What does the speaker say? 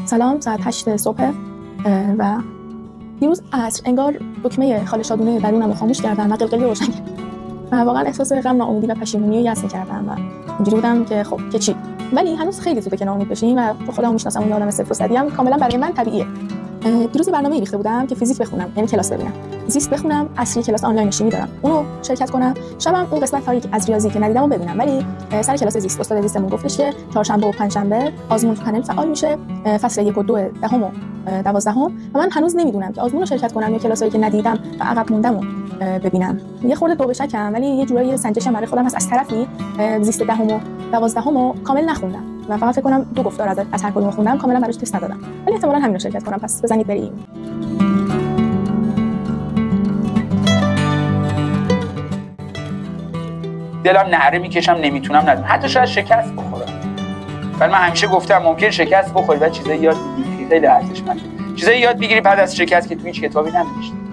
سلام، ساعت 8 صبح و دیروز عصر انگار دکمه خاله شادونه درونم رو خاموش کردم و قلقلی روشن کردم و واقعا احساس غم، ناامیدی و پشیمونی و یأس کردم و اینجوری بودم که خب که چی، ولی هنوز خیلی زوده که ناامید بشیم و خودمو میشناسم و یه آدم صفر و صدی ام کاملا برای من طبیعیه. دیروز برنامه‌ای ریخته بودم که فیزیک بخونم، یعنی کلاس ببینم، زیست بخونم، عصری کلاس آنلاین شیمی دارم اونو شرکت کنم، شبم اون قسمت از ریاضی که ندیدمو ببینم. ولی سر کلاس زیست استاد زیستمون گفتش که چهارشنبه و پنجشنبه آزمون تو پنل فعال میشه، فصل 1 و 2 دهم و 12 و من هنوز نمیدونم که آزمون رو شرکت کنم یا کلاسایی که ندیدم و عقب موندهمو ببینم. یه خورده دو به شکم، ولی یه جورایی سنجشم برای خودم هست. از طرفی زیست دهم و 12 کامل نخوندم و فقط فکر کنم 2 گفتار از هر کدوم خوندم، کاملا براش تست ندادم، ولی احتمالاً همین رو شرکت کنم. پس بزنید بریم. دلم نعره میکشم، نمیتونم ندونم، حتی شاید شکست بخورم. ولی من همیشه گفتم ممکن شکست بخوری و چیزایی یاد بگیری خیلی ارزشمنده. چیزایی یاد بگیری بعد از شکست که تو هیچ کتابی ننوشته.